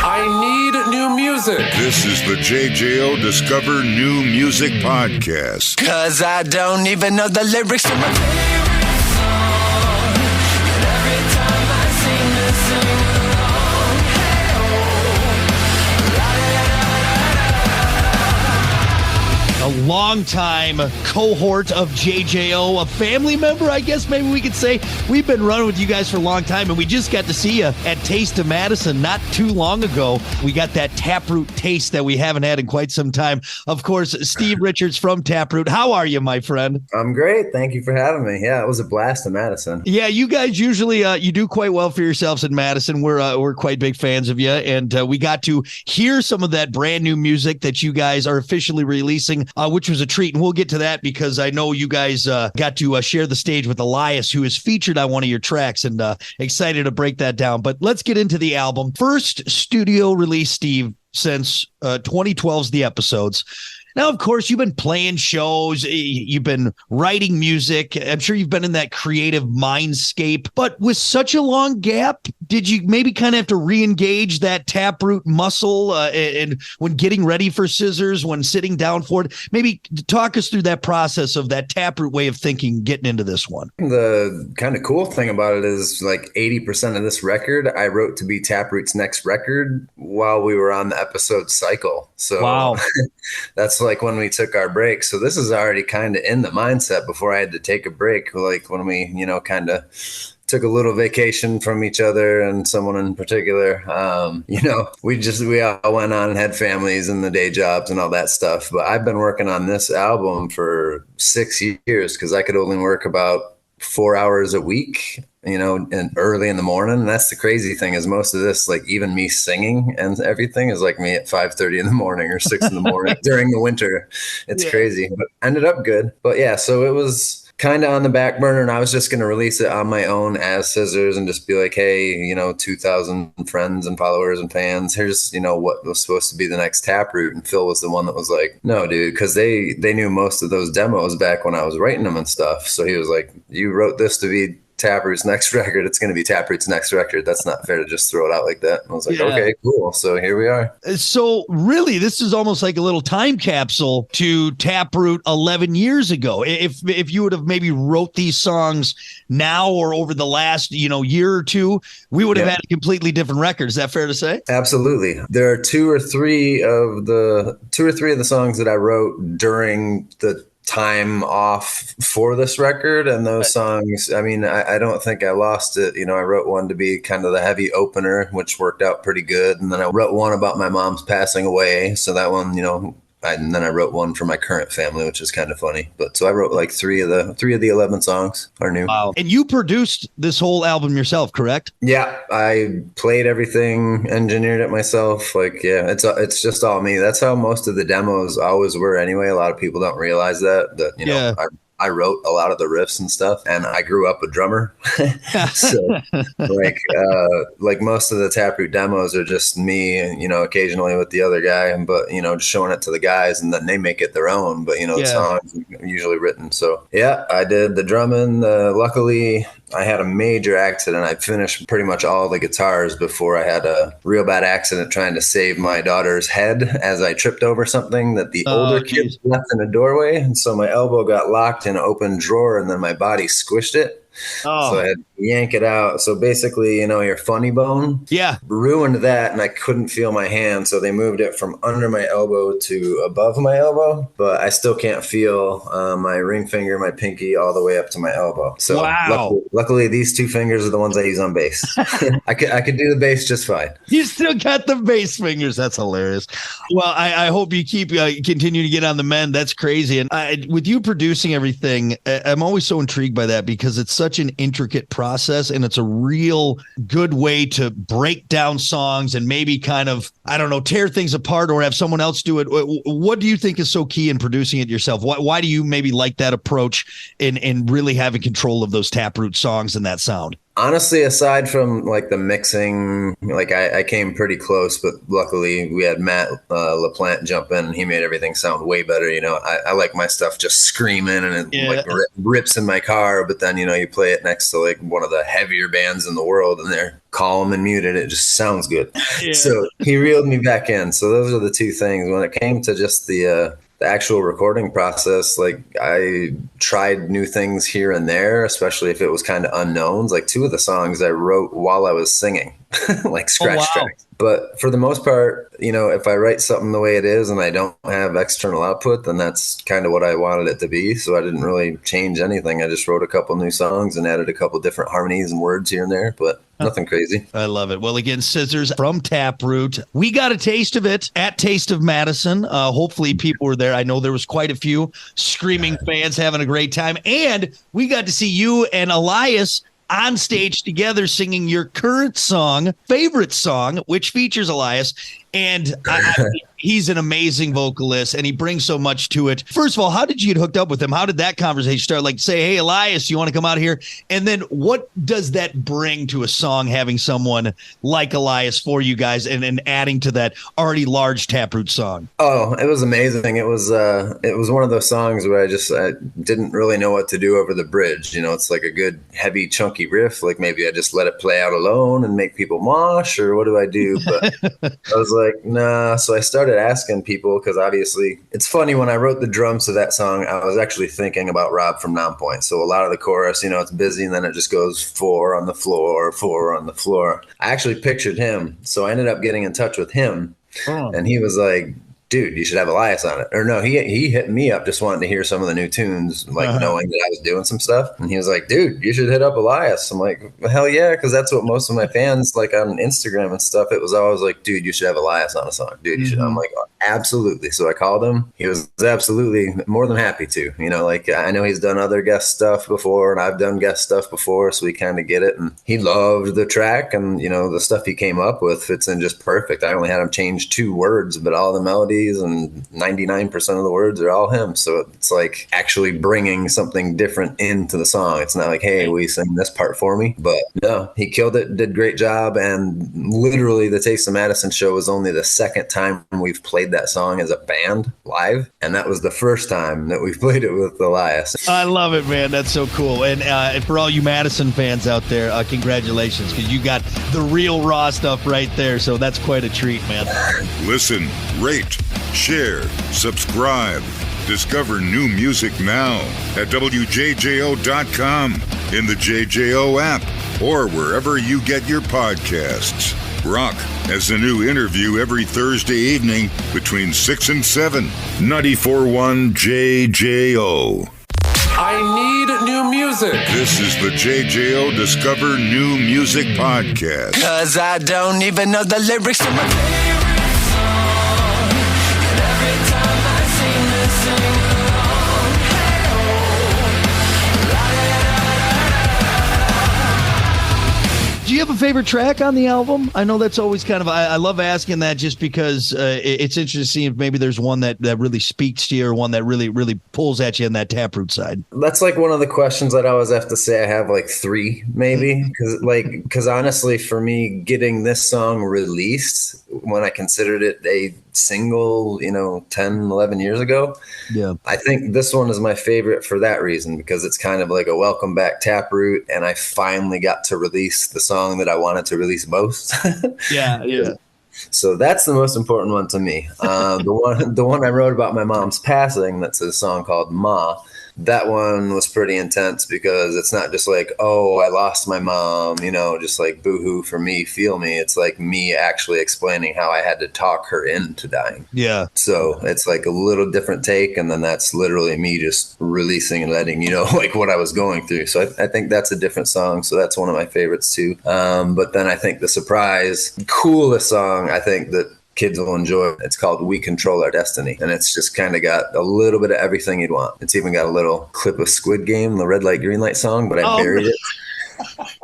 I need new music. This is the JJO Discover New Music Podcast. 'Cause I don't even know the lyrics to my favorite song. And every time I sing this sing along, a longtime cohort of JJO, a family member, I guess maybe we could say. We've been running with you guys for a long time, and we just got to see you at Taste of Madison not too long ago. We got that Taproot taste that we haven't had in quite some time. Of course, Steve Richards from Taproot. How are you, my friend? I'm great. Thank you for having me. Yeah, it was a blast in Madison. Yeah, you guys usually you do quite well for yourselves in Madison. We're quite big fans of you, and we got to hear some of that brand new music that you guys are officially releasing, which was a treat. And we'll get to that because I know you guys got to share the stage with Elias, who is featured on one of your tracks, and excited to break that down. But let's get into the album. First studio release, Steve, since 2012's The Episodes. Now, of course, you've been playing shows, you've been writing music. I'm sure you've been in that creative mindscape. But with such a long gap, did you maybe kind of have to re-engage that Taproot muscle and when getting ready for Scissors, when sitting down for it? Maybe talk us through that process of that Taproot way of thinking getting into this one. The kind of cool thing about it is like 80% of this record I wrote to be Taproot's next record while we were on the episode cycle. So wow. That's like when we took our break. So this is already kind of in the mindset before I had to take a break. Like when we, kind of took a little vacation from each other and someone in particular, we all went on and had families and the day jobs and all that stuff. But I've been working on this album for 6 years because I could only work about 4 hours a week, and early in the morning. And that's the crazy thing is most of this, like even me singing and everything is like me at 5:30 in the morning or 6 in the morning during the winter. It's crazy, but ended up good. But yeah, so it was kind of on the back burner and I was just going to release it on my own as Scissors and just be like, hey, 2,000 friends and followers and fans. Here's, what was supposed to be the next Taproot. And Phil was the one that was like, no, dude, because they knew most of those demos back when I was writing them and stuff. So he was like, you wrote this to be Taproot's next record. It's going to be Taproot's next record. That's not fair to just throw it out like that. And I was like, okay, cool. So here we are. So really, this is almost like a little time capsule to Taproot 11 years ago. If you would have maybe wrote these songs now or over the last, year or two, we would have had a completely different record. Is that fair to say? Absolutely. There are two or three of the songs that I wrote during the time off for this record, and those songs, I don't think I lost it. I wrote one to be kind of the heavy opener, which worked out pretty good, and then I wrote one about my mom's passing away, so that one, and then I wrote one for my current family, which is kind of funny. But so I wrote like three of the 11 songs are new. Wow. And you produced this whole album yourself, correct? Yeah, I played everything, engineered it myself. It's just all me. That's how most of the demos always were anyway. A lot of people don't realize that I wrote a lot of the riffs and stuff, and I grew up a drummer. So like most of the Taproot demos are just me, occasionally with the other guy, but, just showing it to the guys and then they make it their own. But, the songs are usually written. So yeah, I did the drumming. Luckily I had a major accident. I finished pretty much all the guitars before I had a real bad accident trying to save my daughter's head as I tripped over something that the older kids left in a doorway. And so my elbow got locked in an open drawer and then my body squished it. So I had to yank it out. So basically, your funny bone ruined that, and I couldn't feel my hand. So they moved it from under my elbow to above my elbow, but I still can't feel my ring finger, my pinky, all the way up to my elbow. So luckily, these two fingers are the ones I use on bass. I could do the bass just fine. You still got the bass fingers. That's hilarious. Well, I hope you keep continue to get on the mend. That's crazy. And with you producing everything, I'm always so intrigued by that because it's such an intricate process and it's a real good way to break down songs and maybe kind of, tear things apart or have someone else do it. What do you think is so key in producing it yourself? Why do you maybe like that approach in really having control of those Taproot songs and that sound? Honestly, aside from like the mixing, like I came pretty close, but luckily we had Matt LaPlante jump in and he made everything sound way better. I like my stuff just screaming and it like rips in my car, but then, you play it next to like one of the heavier bands in the world and they're calm and muted. It just sounds good. Yeah. So he reeled me back in. So those are the two things. When it came to just the actual recording process, like I tried new things here and there, especially if it was kind of unknowns. Like 2 of the songs I wrote while I was singing, like scratch tracks. But for the most part, if I write something the way it is and I don't have external output, then that's kind of what I wanted it to be. So I didn't really change anything. I just wrote a couple new songs and added a couple different harmonies and words here and there, but nothing crazy. I love it. Well, again, Scissors from Taproot. We got a taste of it at Taste of Madison. Hopefully people were there. I know there was quite a few screaming fans having a great time. And we got to see you and Elias on stage together singing your current song, favorite song, which features Elias. And he's an amazing vocalist and he brings so much to it. First of all, how did you get hooked up with him? How did that conversation start? Like say, hey, Elias, you want to come out here? And then what does that bring to a song, having someone like Elias for you guys and adding to that already large Taproot song? Oh, it was amazing. It was one of those songs where I didn't really know what to do over the bridge. It's like a good, heavy, chunky riff. Like maybe I just let it play out alone and make people mosh, or what do I do? But I was like, nah. So I started asking people, because obviously it's funny, when I wrote the drums to that song, I was actually thinking about Rob from Nonpoint. So a lot of the chorus, it's busy and then it just goes 4 on the floor, 4 on the floor. I actually pictured him. So I ended up getting in touch with him and he was like, dude, you should have Elias on it. Or no, he hit me up just wanting to hear some of the new tunes, like knowing that I was doing some stuff. And he was like, dude, you should hit up Elias. I'm like, hell yeah, because that's what most of my fans, like on Instagram and stuff, it was always like, dude, you should have Elias on a song. Dude, you should. I'm like, absolutely. So I called him. He was absolutely more than happy to. Like I know he's done other guest stuff before and I've done guest stuff before, so we kind of get it. And he loved the track and, the stuff he came up with fits in just perfect. I only had him change 2 words, but all the melodies and 99% of the words are all him. So it's like actually bringing something different into the song. It's not like, hey, we sing this part for me. But no, he killed it, did a great job. And literally the Taste of Madison show was only the second time we've played that song as a band live. And that was the first time that we've played it with Elias. I love it, man. That's so cool. And for all you Madison fans out there, congratulations, because you got the real raw stuff right there. So that's quite a treat, man. Listen, rate, share, subscribe. Discover new music now at WJJO.com, in the JJO app, or wherever you get your podcasts. Rock has a new interview every Thursday evening between 6 and 7. 94.1 JJO. I need new music. This is the JJO Discover New Music Podcast. 'Cause I don't even know the lyrics to my favorite song. And every time I sing this sing along, Do you have a favorite track on the album? I know that's always kind of, I love asking that just because it's interesting to see if maybe there's one that really speaks to you or one that really, really pulls at you on that Taproot side. That's like one of the questions I'd always have to say. I have like 3 maybe, because honestly for me, getting this song released when I considered it a single, 10, 11 years ago. Yeah. I think this one is my favorite for that reason, because it's kind of like a welcome back Taproot, and I finally got to release the song that I wanted to release most. Yeah. So that's the most important one to me. The one I wrote about my mom's passing, that's a song called Ma. That one was pretty intense because it's not just like, oh, I lost my mom, just like boohoo for me, feel me. It's like me actually explaining how I had to talk her into dying. Yeah. So it's like a little different take. And then that's literally me just releasing and letting like what I was going through. So I think that's a different song. So that's one of my favorites too. But then I think the surprise, coolest song, I think that kids will enjoy. It's called We Control Our Destiny. And it's just kind of got a little bit of everything you'd want. It's even got a little clip of Squid Game, the red light, green light song, but I buried it.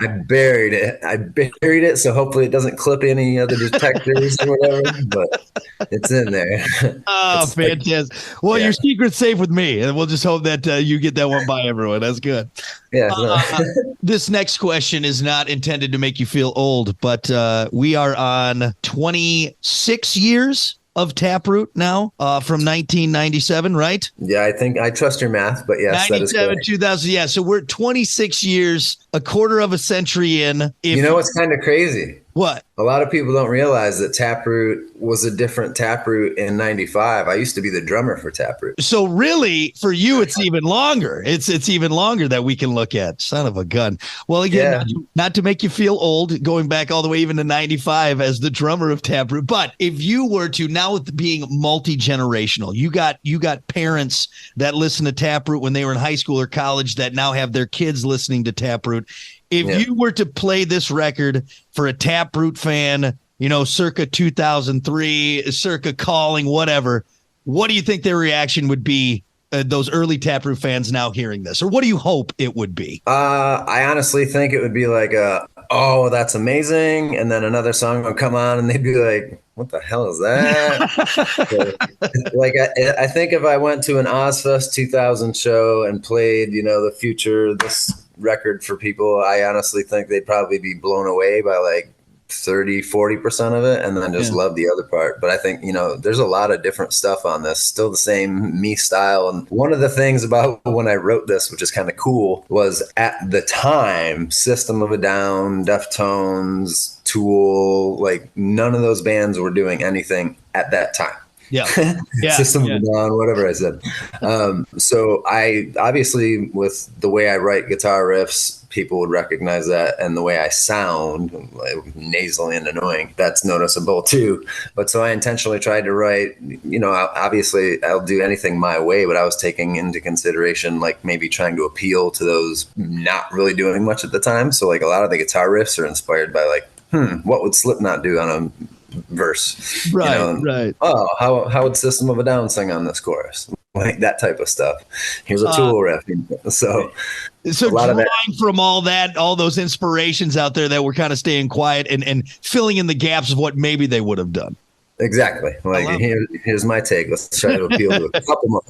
I buried it. So hopefully it doesn't clip any other detectors or whatever, but it's in there. Oh, fantastic. Well, your secret's safe with me, and we'll just hope that you get that one by everyone. That's good. Yeah. This next question is not intended to make you feel old, but we are on 26 years of Taproot now, from 1997, right? Yeah, I think I trust your math, but yes, 97, 2000. Yeah, so we're 26 years, a quarter of a century in. You know what's kind of crazy? What? A lot of people don't realize that Taproot was a different Taproot in 95. I used to be the drummer for Taproot. So really, for you, it's even longer. It's even longer that we can look at. Son of a gun. Well, again, not to make you feel old, going back all the way even to 95 as the drummer of Taproot. But if you were to, now with being multi-generational, you got parents that listen to Taproot when they were in high school or college that now have their kids listening to Taproot. If you were to play this record for a Taproot fan, circa 2003, circa Calling, whatever, what do you think their reaction would be, those early Taproot fans now hearing this? Or what do you hope it would be? I honestly think it would be like, oh, that's amazing. And then another song would come on and they'd be like, what the hell is that? I think if I went to an Ozfest 2000 show and played, the Future, this record for people, I honestly think they'd probably be blown away by like 30-40% of it and then just love the other part. But I think there's a lot of different stuff on this, still the same me style. And one of the things about when I wrote this, which is kind of cool, was at the time System of a Down, Deftones, Tool, like none of those bands were doing anything at that time. System of a Down, whatever I said. So I obviously, with the way I write guitar riffs, people would recognize that, and the way I sound, like, nasally and annoying, that's noticeable too. But so I intentionally tried to write, obviously I'll do anything my way, but I was taking into consideration like maybe trying to appeal to those not really doing much at the time. So like a lot of the guitar riffs are inspired by like, what would Slipknot do on a verse? Right. Oh, how would System of a Down sing on this chorus? Like that type of stuff. Here's a Tool riff. So drawing from all those inspirations out there that were kind of staying quiet and filling in the gaps of what maybe they would have done. Exactly. Like here's my take. Let's try to appeal to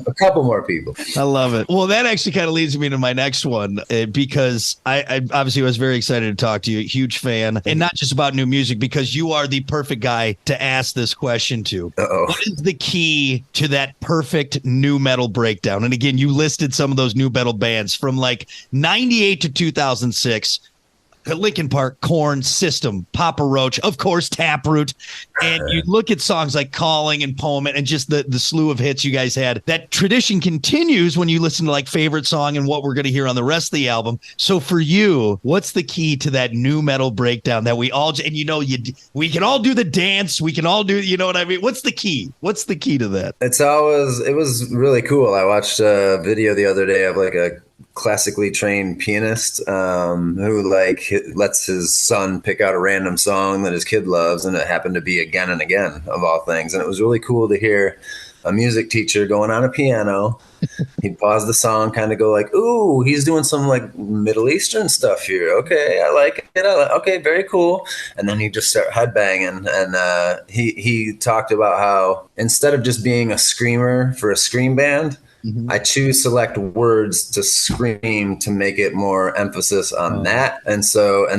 a couple more people. I love it. Well, that actually kind of leads me to my next one, because I obviously was very excited to talk to you. Huge fan, and not just about new music, because you are the perfect guy to ask this question to. What is the key to that perfect new metal breakdown? And again, you listed some of those new metal bands from like 98 to 2006. Linkin Park, Korn, System, Papa Roach, of course, Taproot. And you look at songs like Calling and Poem and just the slew of hits you guys had. That tradition continues when you listen to like Favorite Song and what we're going to hear on the rest of the album. So for you, what's the key to that new metal breakdown that we all, and we can all do the dance. We can all do, you know what I mean? What's the key? What's the key to that? It was really cool. I watched a video the other day of like a classically trained pianist who like lets his son pick out a random song that his kid loves, and it happened to be Again and Again of all things. And it was really cool to hear a music teacher going on a piano. He'd pause the song, kind of go like, ooh, he's doing some like Middle Eastern stuff here. Okay, I like it. Okay, very cool. And then he'd just start headbanging. And he talked about how instead of just being a screamer for a scream band, I choose select words to scream to make it more emphasis on that. And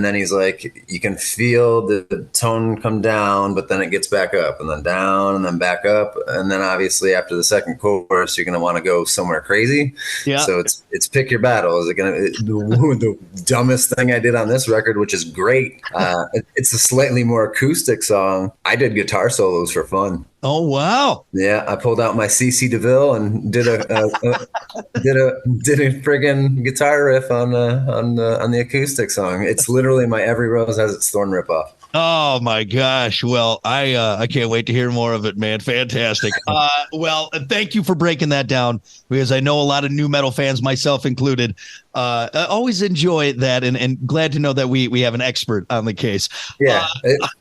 then he's like, you can feel the tone come down, but then it gets back up and then down and then back up. And then obviously after the second chorus, you're going to want to go somewhere crazy. Yeah. So it's pick your battle. Is it going to, the dumbest thing I did on this record, which is great. It's a slightly more acoustic song. I did guitar solos for fun. Oh wow! Yeah, I pulled out my CC DeVille and did a friggin' guitar riff on the acoustic song. It's literally my Every Rose Has Its Thorn ripoff. Oh my gosh! Well, I can't wait to hear more of it, man. Fantastic. Well, thank you for breaking that down, because I know a lot of new metal fans, myself included, I always enjoy that, and glad to know that we have an expert on the case. Yeah,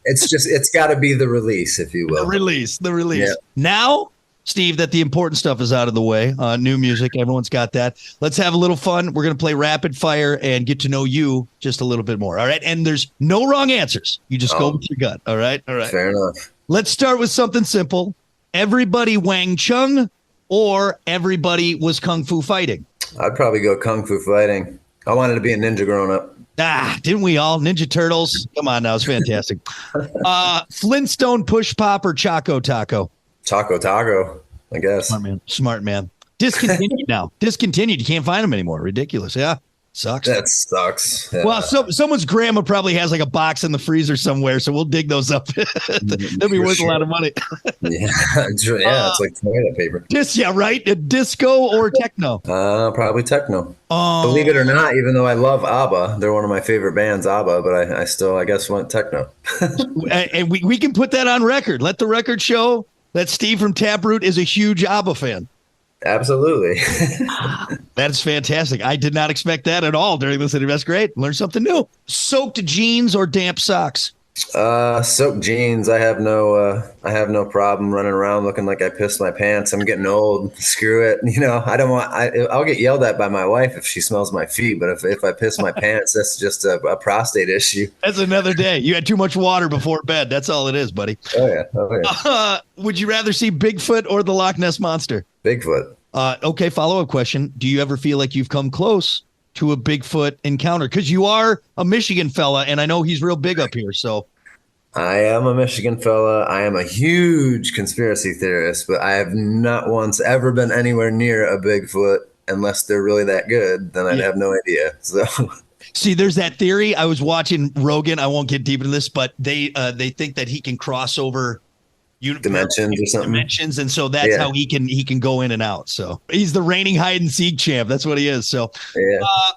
it's got to be the release, if you will. The release. Yeah. Now Steve, that the important stuff is out of the way. New music, everyone's got that. Let's have a little fun. We're going to play rapid fire and get to know you just a little bit more. All right. And there's no wrong answers. You just go with your gut. All right. All right. Fair enough. Let's start with something simple. Everybody Wang Chung or everybody was Kung Fu fighting? I'd probably go Kung Fu fighting. I wanted to be a ninja growing up. Didn't we all? Ninja Turtles. Come on now. It's fantastic. Flintstone Push Pop or Choco Taco? Taco, I guess. Smart man. Discontinued now. Discontinued. You can't find them anymore. Ridiculous. Yeah. Sucks. That sucks. Yeah. Well, someone's grandma probably has like a box in the freezer somewhere, so we'll dig those up. That'd be worth a lot of money. Yeah, it's like toilet paper. Right? Disco or techno? Probably techno. Believe it or not, even though I love ABBA, they're one of my favorite bands, ABBA, but I still, I guess, went techno. And we can put that on record. Let the record show that Steve from Taproot is a huge ABBA fan. Absolutely. That's fantastic. I did not expect that at all during this interview. That's great. Learn something new. Soaked jeans or damp socks? Soaked jeans. I have no problem running around looking like I pissed my pants. I'm getting old. Screw it. I'll get yelled at by my wife if she smells my feet, but if I piss my pants, that's just a prostate issue. That's another day. You had too much water before bed. That's all it is, buddy. Oh yeah. Would you rather see Bigfoot or the Loch Ness Monster? Bigfoot. Okay. Follow-up question. Do you ever feel like you've come close to a Bigfoot encounter? Because you are a Michigan fella, and I know he's real big up here. So I am a Michigan fella. I am a huge conspiracy theorist, but I have not once ever been anywhere near a Bigfoot unless they're really that good. Then I'd have no idea. So see, there's that theory. I was watching Rogan. I won't get deep into this, but they think that he can cross over dimensions or something. Dimensions, and so that's how he can go in and out. So he's the reigning hide and seek champ. That's what he is. So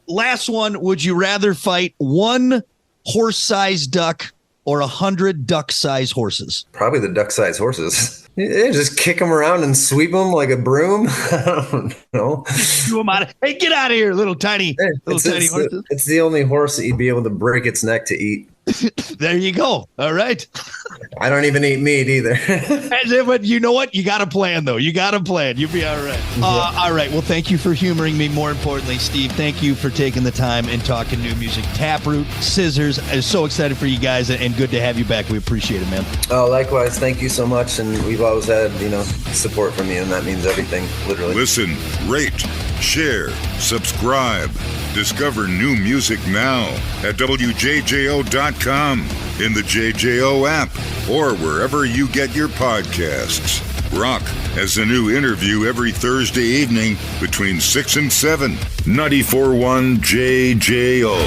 last one. Would you rather fight one horse-sized duck or 100 duck-sized horses? Probably the duck-sized horses. Yeah, just kick them around and sweep them like a broom. I don't know. Hey, get out of here, little tiny horses. It's the only horse that you'd be able to break its neck to eat. There you go. All right. I don't even eat meat either. But you know what? You got a plan, though. You got a plan. You'll be all right. All right. Well, thank you for humoring me. More importantly, Steve, thank you for taking the time and talking new music. Taproot, Scissors. I'm so excited for you guys and good to have you back. We appreciate it, man. Oh, likewise. Thank you so much. And we've always had, support from you, and that means everything, literally. Listen, rate, share, subscribe. Discover new music now at WJJO.com, in the JJO app, or wherever you get your podcasts. Rock has a new interview every Thursday evening between 6 and 7. 94.1 JJO.